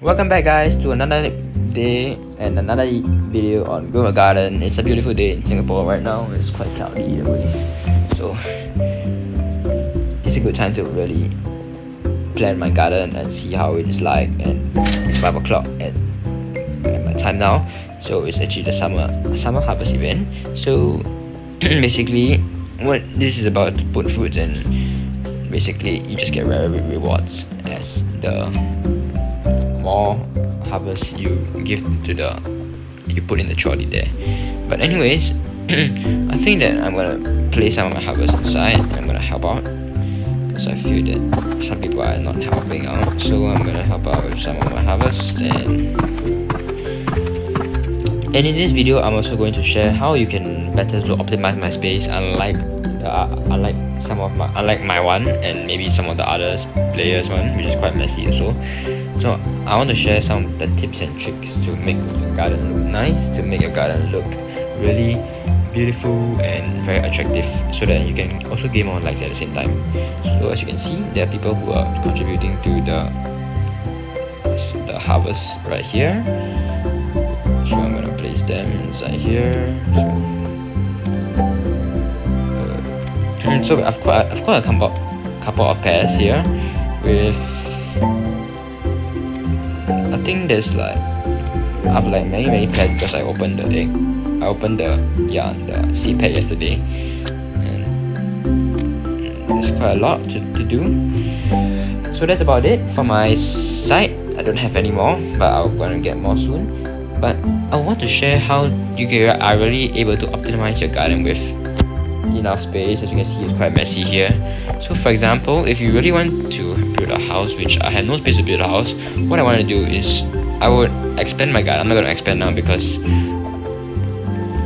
Welcome back guys to another day and another video on Grow a Garden. It's a beautiful day in Singapore right now. It's quite cloudy anyways, so it's a good time to really plan my garden and see how it is like. And it's 5 o'clock at my time now, so it's actually the summer harvest event. So basically what this is about, to put fruits, and basically you just get very rewards as the more harvest you give to you put in the trolley there. But anyways, I think that I'm gonna place some of my harvest inside. I'm gonna help out because I feel that some people are not helping out, so I'm gonna help out with some of my harvest. And in this video, I'm also going to share how you can better to optimize my space, unlike my one and maybe some of the others players one, which is quite messy also. So I want to share some of the tips and tricks to make your garden look nice, to make your garden look really beautiful and very attractive, so that you can also gain more likes at the same time. So as you can see, there are people who are contributing to the harvest right here. So I'm gonna place them inside here. So I've got a couple of pairs here with, I think there's I have many pairs because I opened the seed pack yesterday, and there's quite a lot to do. So that's about it for my side. I don't have any more, but I'm gonna get more soon. But I want to share how you are really able to optimize your garden with enough space. As you can see, it's quite messy here. So for example, if you really want to build a house, which I have no space to build a house, what I want to do is I would expand my garden. I'm not going to expand now because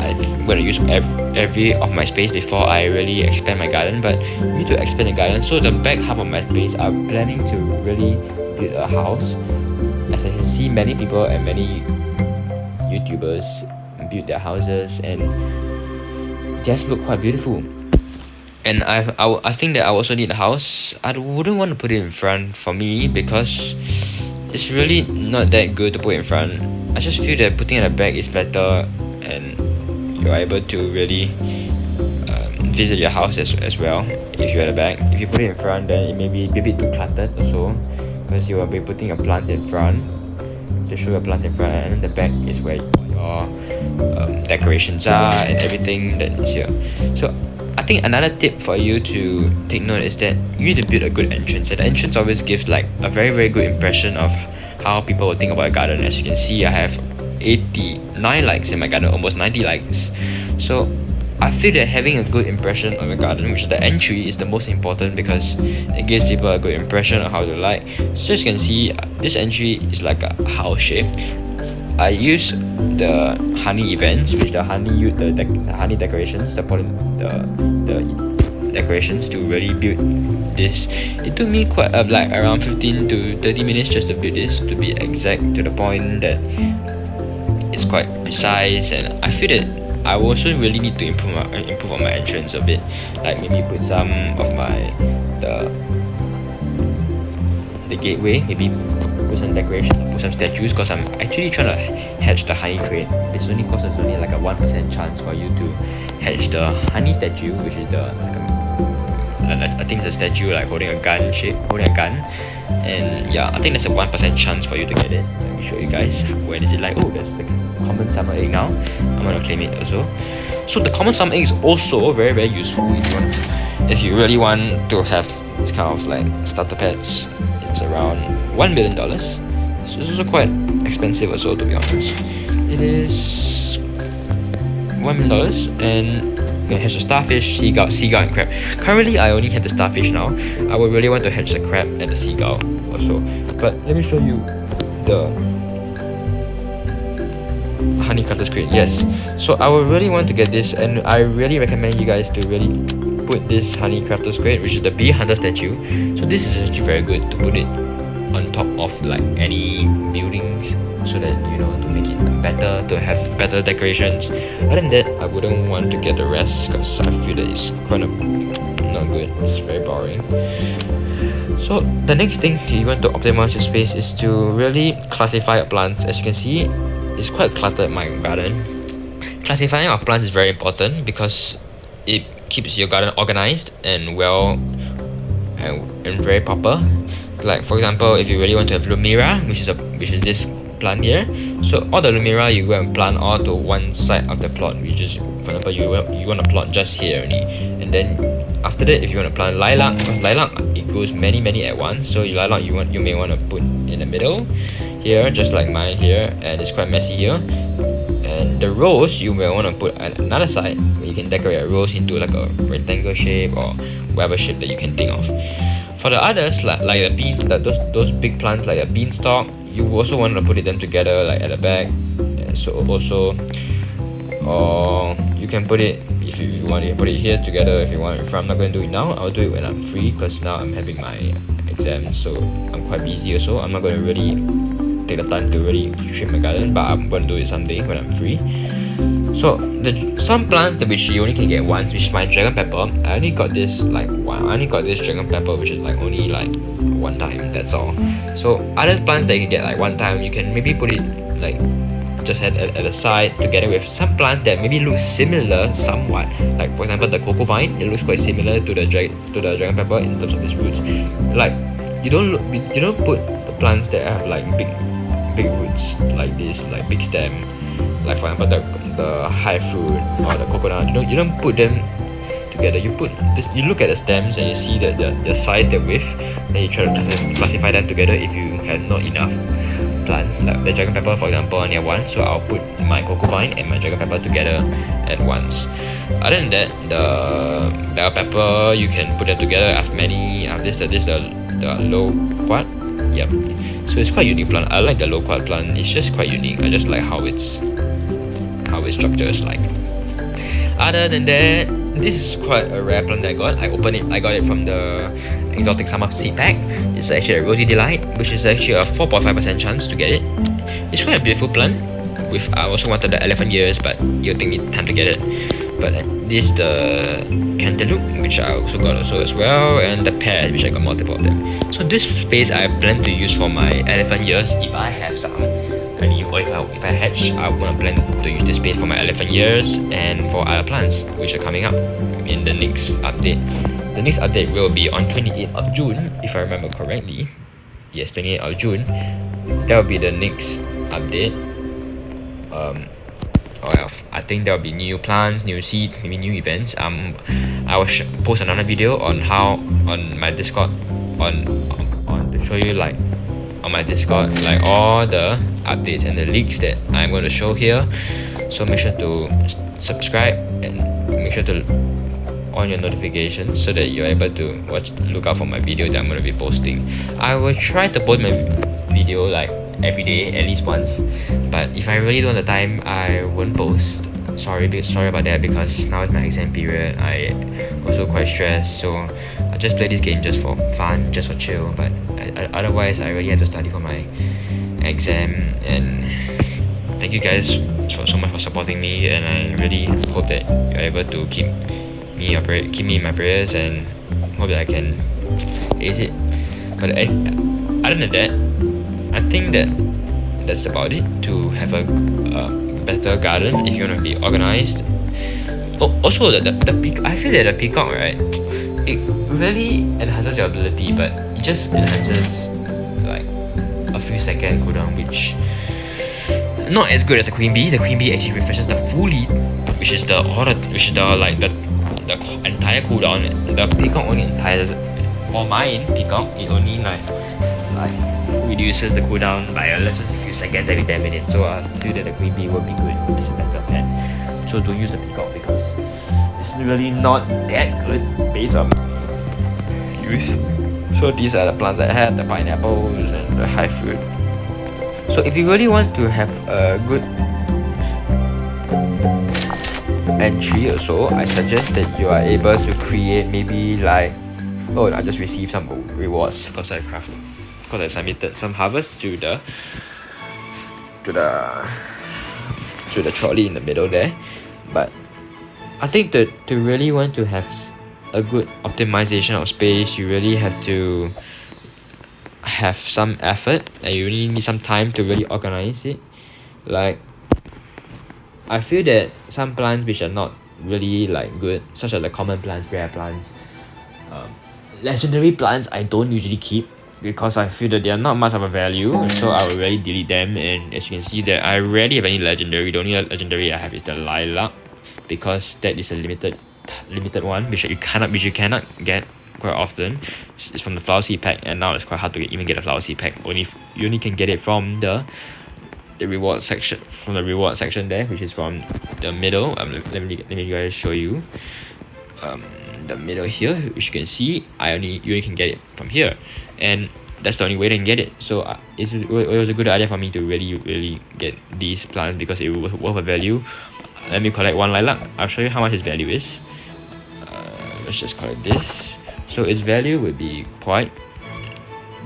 I'm going to use every of my space before I really expand my garden. But you need to expand the garden. So the back half of my space, I'm planning to really build a house. As I can see, many people and many YouTubers build their houses and just look quite beautiful. And I think that I also need a house. I wouldn't want to put it in front for me because it's really not that good to put in front. I just feel that putting it at the back is better, and you're able to really visit your house as well if you're at the back. If you put it in front, then it may be a bit too cluttered also, because you will be putting your plants in front to show your plants in front, and the back is where your decorations are and everything that is here. So I think another tip for you to take note is that you need to build a good entrance. And the entrance always gives a very good impression of how people will think about a garden. As you can see, I have 89 likes in my garden, almost 90 likes. So I feel that having a good impression of a garden, which is the entry, is the most important, because it gives people a good impression of how to like. So as you can see, this entry is like a house shape. I use the honey events, which the honey decorations, the decorations to really build this. It took me quite around 15 to 30 minutes just to build this, to be exact, to the point that it's quite precise. And I feel that I also really need to improve on my entrance a bit, like maybe put some of the gateway, maybe put some decorations, put some statues, because I'm actually trying to hatch the honey crate. It's only like a 1% chance for you to hatch the honey statue, which is I think it's a statue holding a gun. And yeah, I think there's a 1% chance for you to get it. Let me show you guys. When is it? Oh, there's the common summer egg now. I'm gonna claim it also. So the common summer egg is also very useful if you really want to have this kind of starter pets. It's around $1 million. So it's also quite expensive also, to be honest. It is $1 million, and you can hatch the starfish, seagull, and crab. Currently, I only have the starfish now. I would really want to hatch the crab and the seagull also. But let me show you the honey cutter's crate. Yes, so I would really want to get this, and I really recommend you guys to really put this honey crafter's crate, which is the bee hunter statue. So this is actually very good to put it on top of any buildings, so that to make it better, to have better decorations. Other than that, I wouldn't want to get the rest because I feel that it's kind of not good. It's very boring. So the next thing you want to optimize your space is to really classify your plants. As you can see, it's quite cluttered in my garden. Classifying our plants is very important because it keeps your garden organized and well and very proper. Like for example, if you really want to have Lumira, which is this plant here, so all the Lumira you go and plant all to one side of the plot. Which is, for example, you want to plant just here only, and then after that, if you want to plant lilac, it grows many at once. So your lilac you may want to put in the middle here, just like mine here, and it's quite messy here. And the rose you may want to put at another side where you can decorate a rose into like a rectangle shape or whatever shape that you can think of. For the others, like the beans, those big plants like a beanstalk, you also want to put them together like at the back. So also, or you can put it if you want to put it here together if you want. If I'm not going to do it now, I'll do it when I'm free because now I'm having my exam, so I'm quite busy also. I'm not going to really take the time to really trim my garden, but I'm going to do it someday when I'm free. So some plants that which you only can get once, which is my dragon pepper. I only got this dragon pepper which is like only like one time, that's all. So other plants that you can get like one time, you can maybe put it like just at the side together with some plants that maybe look similar somewhat. Like for example the cocoa vine, it looks quite similar to the dragon pepper in terms of its roots. Like you don't put the plants that have like big roots like this, like big stem. Like for example the high fruit or the coconut, you don't put them together. You look at the stems and you see the size, the width, then you try to classify them together if you have not enough plants. Like the dragon pepper for example near one, so I'll put my cocoa vine and my dragon pepper together at once. Other than that, the bell pepper you can put them together. I have many. I have this the low quad. Yep. So it's quite unique plant. I like the low quad plant. It's just quite unique. I just like how its structure is like. Other than that, this is quite a rare plant that I got. I got it from the Exotic Summer seed pack. It's actually a Rosy Delight, which is actually a 4.5% chance to get it. It's quite a beautiful plant. I also wanted the elephant ears, but you'll think it's time to get it. But this is the cantaloupe, which I also got as well, and the pears, which I got multiple of them. So this space I plan to use for my elephant ears if I have some. Or if I hatch, I want to plan to use this space for my elephant ears and for other plants which are coming up in the next update. The next update will be on 28th of June, if I remember correctly. Yes, 28th of June. That will be the next update. I think there will be new plants, new seeds, maybe new events. I will post another video on my Discord to show you like on my Discord like all the updates and the leaks that I'm going to show here. So make sure to subscribe and make sure to on your notifications so that you're able to look out for my video that I'm going to be posting. I will try to post my video like every day at least once, but if I really don't have the time, I won't post. Sorry about that, because now it's my exam period. I also quite stressed, so I just play this game just for fun, just for chill. But otherwise, I really have to study for my exam. And thank you guys so much for supporting me, and I really hope that you're able to keep me in my prayers, and hope that I can ace it. But other than that, I think that's about it to have a better garden if you want to be organized. Also, I feel that the peacock, right, it really enhances your ability, but it just enhances like a few second cooldown, which not as good as the queen bee. The queen bee actually refreshes the full lead, which is the entire cooldown. The peacock only entices. For mine peacock, it only like reduces the cooldown by let's just a few seconds every 10 minutes. So I feel that the queen bee will be good as a better pet. So don't use the peacock because it's really not that good based on use. So these are the plants that I have, the pineapples and the high fruit. So if you really want to have a good entry also, I suggest that you are able to create maybe like, I just received some rewards because I submitted some harvest to the trolley in the middle there. But I think that to really want to have a good optimization of space, you really have to have some effort and you really need some time to really organize it. Like, I feel that some plants which are not really like good, such as the common plants, rare plants, legendary plants, I don't usually keep because I feel that they are not much of a value, so I will really delete them. And as you can see that I rarely have any legendary. The only legendary I have is the lilac, because that is a limited one which you cannot get quite often. It's from the flower seed pack, and now it's quite hard to even get a flower seed pack. You only can get it from the reward section, there, which is from the middle. Let me guys show you the middle here, which you can see. You only can get it from here, and that's the only way to get it. So it was a good idea for me to really get these plants because it was worth a value. Let me collect one lilac. I'll show you how much its value is. Let's just collect this. So its value would be quite,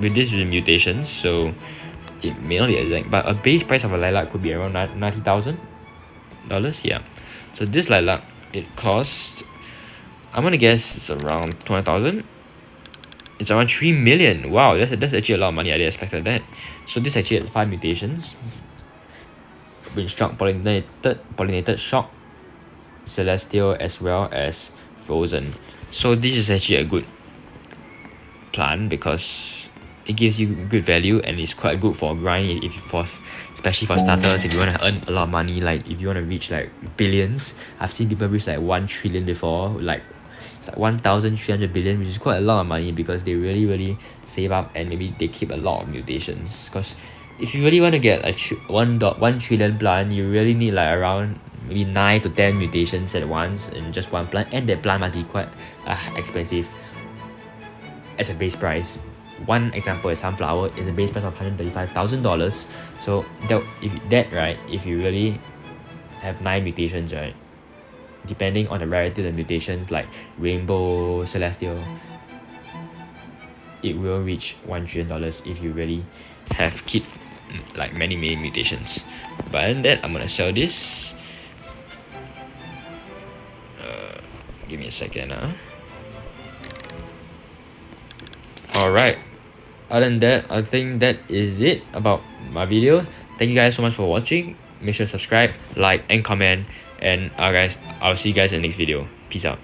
with this with mutations, so it may not be exact, but a base price of a lilac could be around $90,000. Yeah. So this lilac, it costs, I'm gonna guess it's around 200,000. It's around 3 million. Wow, that's actually a lot of money. I didn't expect that. So this actually had 5 mutations: Windstruck, Pollinated, Shock, Celestial, as well as Frozen. So this is actually a good plant because it gives you good value and it's quite good for grind, especially for starters. If you want to earn a lot of money, like if you want to reach like billions. I've seen people reach like 1 trillion before, like it's like 1,300 billion, which is quite a lot of money because they really save up and maybe they keep a lot of mutations. Because if you really want to get a 1 trillion plant, you really need like around maybe 9 to 10 mutations at once in just one plant, and that plant might be quite expensive as a base price. One example is sunflower is a base price of $135,000. So if you really have 9 mutations, right, depending on the rarity of the mutations like rainbow, celestial, it will reach $1 trillion if you really have keep like many mutations. But other than that, I'm gonna sell this. Give me a second. Alright, other than that, I think that is it about my video. Thank you guys so much for watching. Make sure to subscribe, like, and comment. And I'll see you guys in the next video. Peace out.